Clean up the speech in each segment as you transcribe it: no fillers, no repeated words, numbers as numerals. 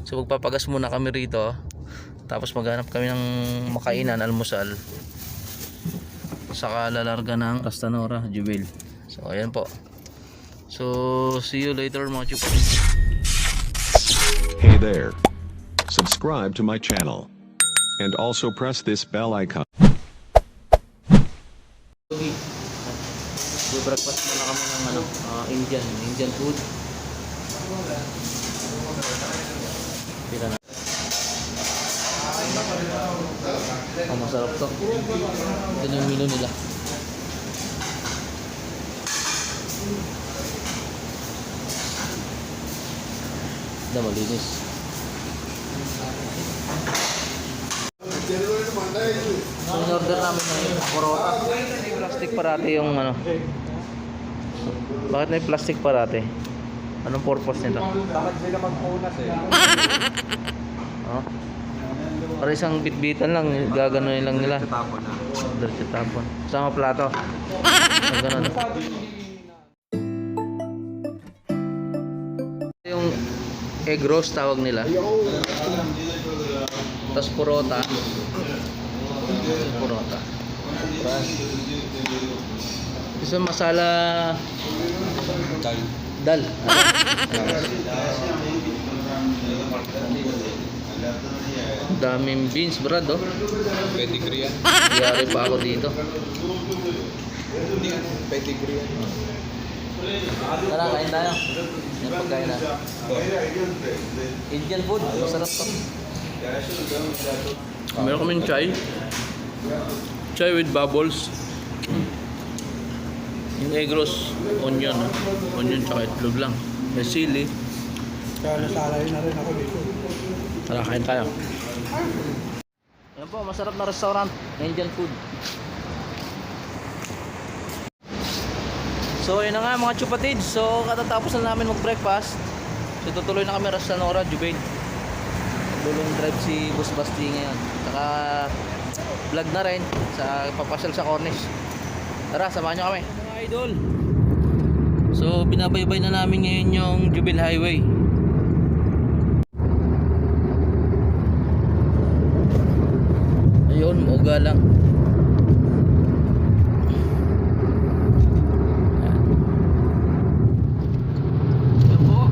So magpapagas muna kami rito. Tapos maghanap kami ng makainan, almusal. Saka lalarga ng Castanora, Jubel. So ayan po. So see you later mga chupas. Hey there. Subscribe to my channel. And also press this bell icon. Breakfast muna kami ng Indian food. Pila na. Masarap to. Ito yung menu nila. Ito malinis. So in-order namin ng porota. Plastic parati yung Bakit may plastic parati? Anong purpose nito? Tamad sila magpunas eh. Oh. Para isang bitbitan lang, gagano'n lang nila. Tapon na. Diretso tapon. Sama plato. Ganun. Yung egg roast tawag nila. Tapos porota. Porota. Isang masala dal. Daming beans, brad, oh. Pedigree yan. Yari pa ako dito. Hindi yan. Pedigree yan. Tara, kain tayo. Yung pagkain na. Indian food, masarap to. Meron kaming chai. Chai with bubbles. Yung egg roast, onion. Onion tsaka itlog lang. May sili. Kaya nasalay na rin ako dito. Tara, kain tayo. Yan po, masarap na restaurant. Indian food. So yun na nga mga chupatids. So katatapos na namin mag-breakfast. So tutuloy na kami Castanora, Jubel. Tulong drive si Boss Basti ngayon. Saka vlog na rin sa papasyal sa Cornish. Tara, samahan nyo kami mga idol. So binabaybay na namin ngayon yung Jubel Highway. Ayun, mauga lang. Ayan po.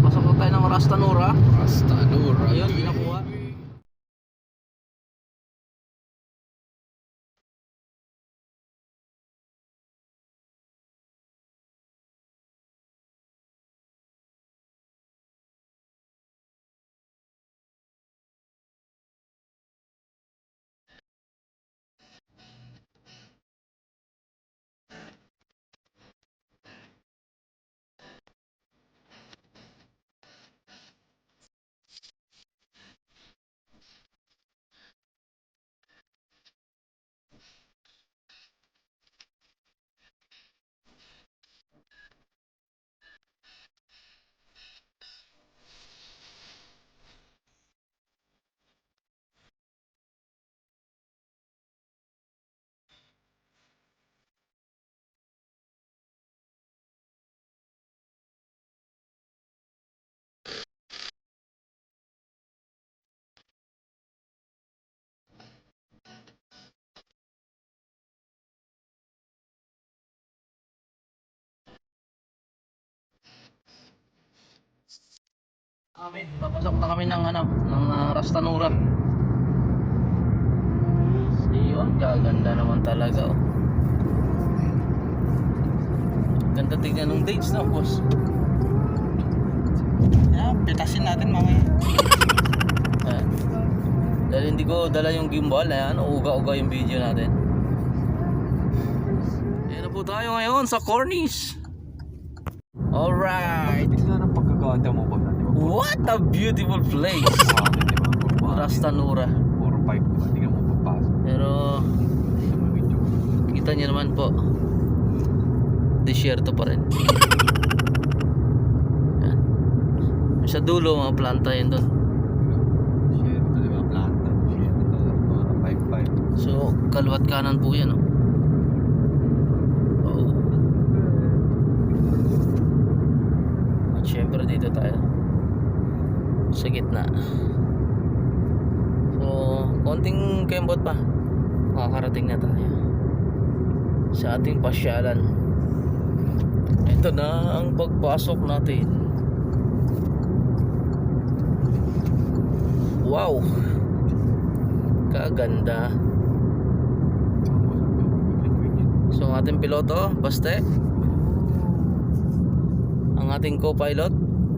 Pasok na tayo ng Castanora. Castanora. Ayun, ginakuha. Papasok na kami ng Castanora. Yun, kaganda naman talaga, oh. Ganda tignan ng dates na, boss. Pitasin natin mamaya. Dahil hindi ko dala yung gimbal, uga-uga yung video natin. Ayan na po tayo ngayon sa Cornish. Alright. Tignan ang pagkaganda mo ba? What a beautiful place. Castanora. 4-5 diba? Hindi ka mo papasok. Pero kita niyo naman po, desierto pa rin. Yan. Sa dulo mga planta yun doon. Share ito diba? Planta. Share ito. 5-5. So kaliwat kanan po yan, oh. At syempre dito tayo. sa gitna. So konting kembot pa, makakarating na tayo sa ating pasyalan. Ito na ang pagpasok natin. Wow, kaganda. So ang ating piloto, Baste. Ang ating co-pilot,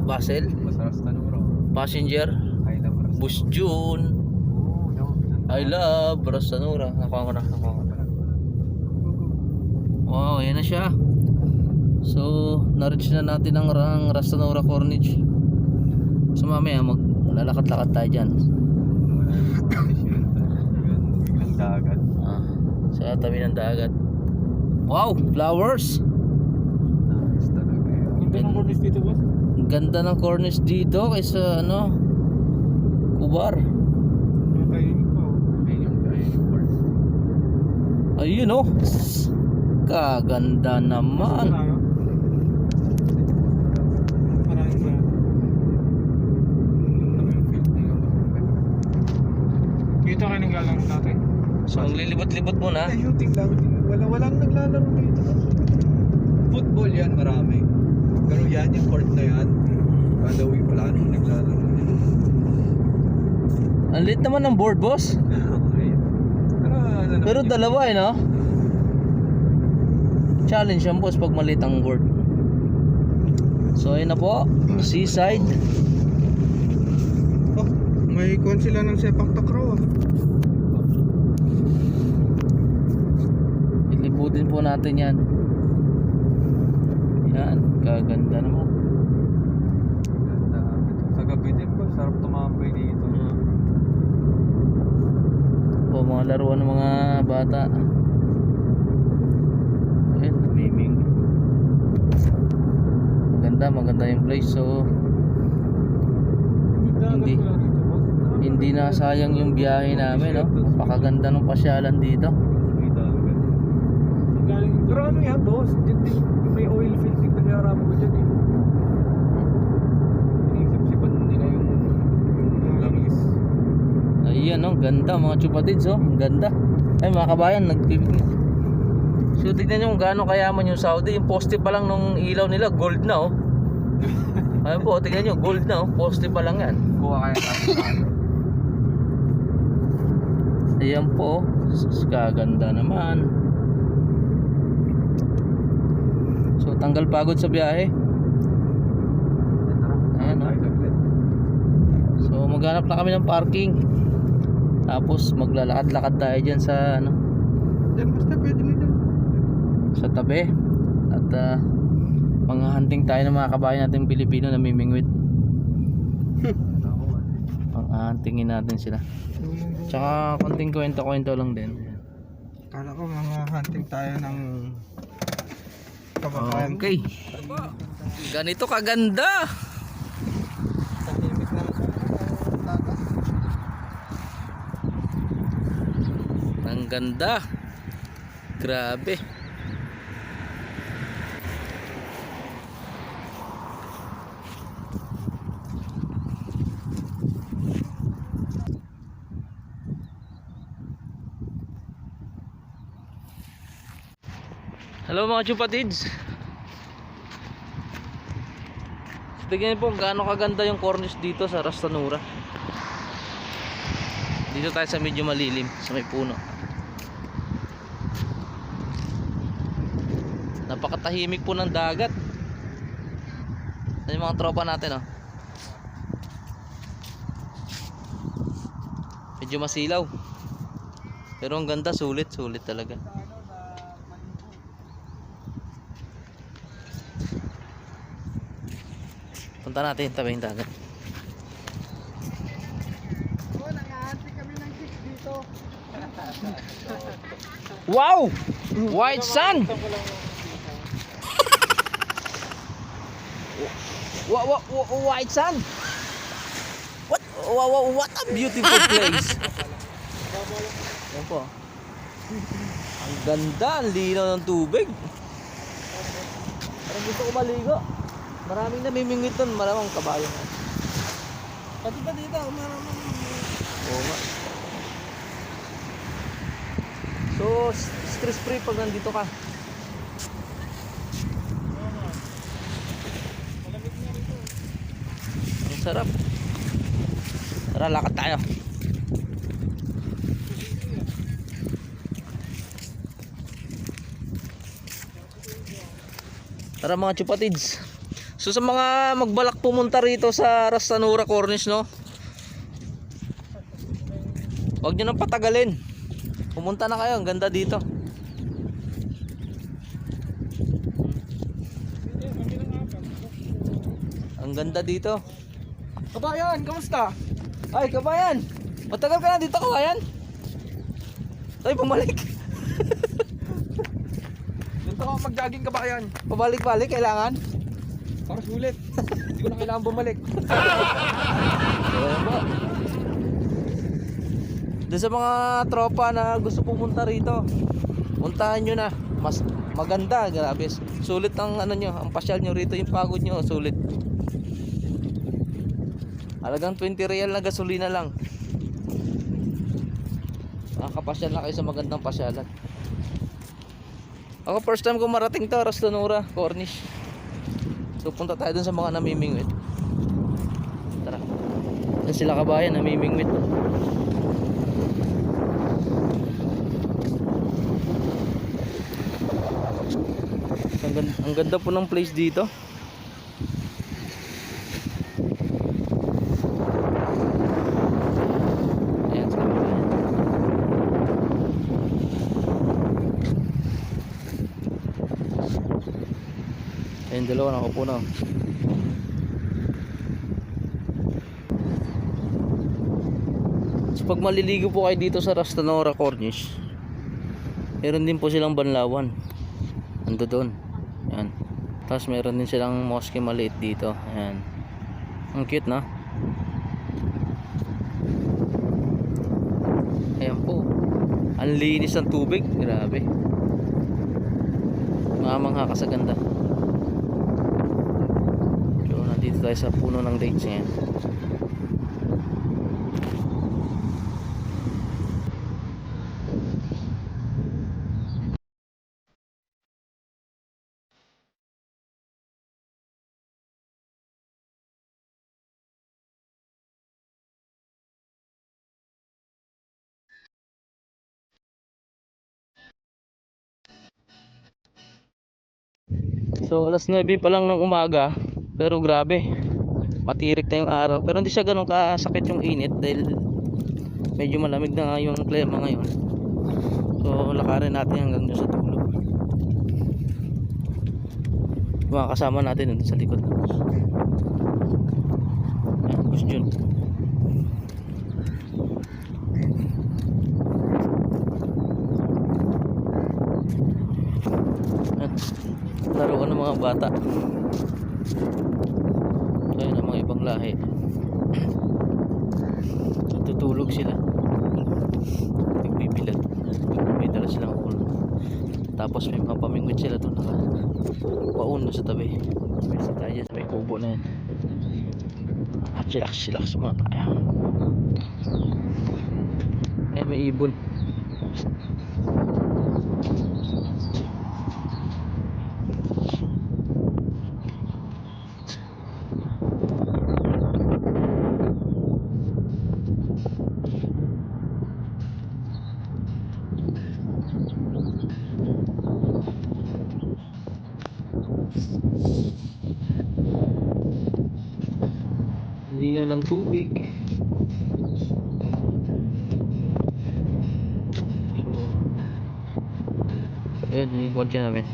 Basel. Masaras tanuro. Passenger, I love Rasta. Bus June. Oo, no. I love Rastanura. Nakuha ko na. Wow, yan na siya. So, na-reach na natin ang Rastanura Corniche. So mamaya maglalakad-lakad tayo dyan. Wala yung mga desierto. Biglang dagat. Sa tabi ng dagat. Wow, flowers. Nice talaga yun. Ganda ng cornice dito, boss. Ang ganda ng cornice dito kaysa Kubar. Nakakainit pa, oh. Ayun yung diving board. Ayun oh. Kaganda naman. Tayo. Maraming ba? Kami yung field niya. Dito kayo naglalaro natin. So, maglilibot-libot muna. Ay, shooting lang. Walang naglalaro dito. Football yan, marami. Pero yan, yung court na yan. Kada week, wala nang naglalaro dito. Ang lit naman ng board, boss. Okay. Pero dalawa no? Challenge yan, boss, pag maliit ang board. So, ayun na po. Seaside. Oh, may kon sila ng sepak takraw, ah. Ilibutin po natin yan. Yan, kaganda naman. Ganda. Sa gabi din po, sarap tumambay dito. Po, mga laruan ng mga bata. Ayun, namiming. Maganda yung place. So, Hindi. hindi na sayang yung biyahe namin, no? Napakaganda ng pasyalan dito. May dagat. Galing Pero ano yan, boss? May oil field dito sa Aramo ko dyan eh. Inisip-sipan nila yung langis. Ayan, no? Ganda mga chupatids, oh. Ang ganda. Ay, mga kabayan, nagpipigil. So, tignan nyo kung gaano kayaman yung Saudi. Yung poste pa lang nung ilaw nila, gold na, oh. Ayun po, tignan nyo, gold na, oh. Poste pa lang yan. Kuha kaya natin. Ayan po, sus, kaganda naman. So tanggal pagod sa biyahe. Ayan, oh. So maghanap na kami ng parking. Tapos maglalakad-lakad tayo dyan sa Diyan, basta pwede na dyan. sa tabi. At mga hunting tayo ng mga kabayan natin Pilipino na mimingwit. Pang-huntingin natin sila. Tsaka konting kwento-kwento lang din. Kala ko mga hunting tayo ng kababayan. Okay. Ganito kaganda. Tahimik na tatas. Ang ganda. Grabe. Hello mga chupatids. Tignan po kung gaano kaganda yung cornice dito sa Rastanura. Dito tayo sa medyo malilim, sa may puno. Napakatahimik po ng dagat. Yan yung mga tropa natin, oh. Medyo masilaw. Pero ang ganda, sulit talaga. Punta natin tabi yung dagat. Oh, nag-aantay kami ng chicks dito. Wow! White sun! White sun! What a beautiful place! Yan po. Ang ganda, ang linaw ng tubig. Parang gusto ko maligo. Maraming namimingwit doon, maraming kabayo. Pati pa dito, marami. Oo nga. So, stress free pag nandito ka. Malamig na rito. Ang sarap. Tara, lakad tayo. Tara mga chupatids. So sa mga magbalak pumunta rito sa Rastanura Cornish, no? Huwag nyo nang patagalin. Pumunta na kayo, ang ganda dito. Ang ganda dito. Kabayan, kamusta? Ay, kabayan. Matagal ka na dito, kabayan. Ay, bumalik. Dito ako mag-jogging kabayan. Pabalik-balik, kailangan. Para sulit. Hindi ko na kailangan bumalik. Ayan po. Doon sa mga tropa na gusto pumunta rito, puntahan nyo na. Mas maganda, grabe. Sulit ang ano nyo, ang pasyal nyo rito, yung pagod nyo, sulit. Halagang 20 real na gasolina lang. Nakakapasyal na kayo sa magandang pasyalan. Ako first time ko marating to, Rastanura Cornish. So punta tayo dun sa mga namimingwit. Tara. Yan sila kabayan, namimingwit. Ang ganda po ng place dito. Ayan, sa kabayan. Ayun, dalawa nakaupo na. So, pag maliligo po kayo dito sa Rastanura Cornish, meron din po silang banlawan. Ando doon. Ayan. Tapos meron din silang mosque maliit dito. Ayan. Ang cute, na. Ayan po. Ang linis ng tubig. Grabe. Mamangha ka sa ganda. So, nandito tayo sa puno ng dates ngayon. So alas 9 pa lang ng umaga, pero grabe, matirik na yung araw. Pero hindi siya ganun kasakit yung init dahil medyo malamig na nga yung klima ngayon. So lakarin natin hanggang doon sa tulog. Mga kasama natin doon sa likod. Ayan, gusto yun. Laruan ng mga bata. Ayun ang mga ibang lahi. Tutulog sila. Nagbibilad. May dala silang ulo. Tapos may mga pamingwit sila doon, paun sa tabi. Bisa tayo sa may kubo na yan. Chillax mga kaya. Eh, may ibon. Hindi na ng tubig. Ayan, yung kotse namin.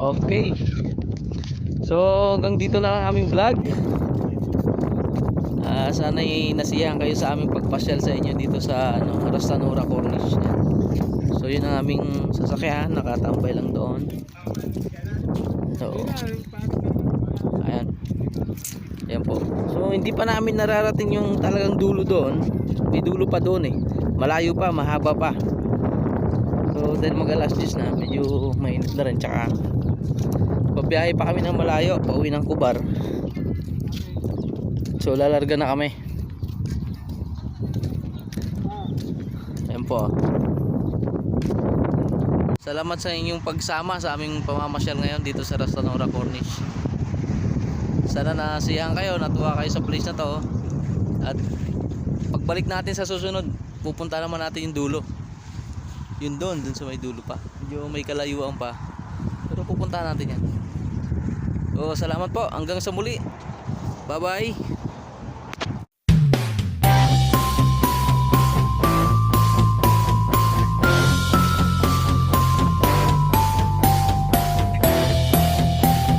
Okay. So hanggang dito na ang aming vlog. Sana'y nasiyahan kayo sa aming pagpasyal sa inyo dito sa Rastanura Cornish. So yun ang aming sasakyan, nakatambay lang doon. So, ayan. Ayan po. So hindi pa namin nararating yung talagang dulo doon. May dulo pa doon eh. Malayo pa, mahaba pa. So dahil mag-alas 10 na, medyo mainit na rin. Tsaka pabiyahe pa kami ng malayo, pauwi ng Kubar. So lalarga na kami. Ayan po. Salamat sa inyong pagsama sa aming pamamasyal ngayon dito sa Rastanora Corniche. Sana nasiyahan kayo, natuwa kayo sa place na to. At pagbalik natin sa susunod, pupunta naman natin yung dulo. Yun doon sa may dulo pa. Medyo may kalayuan pa. Pero pupuntahan natin yan. So salamat po, hanggang sa muli. Bye bye.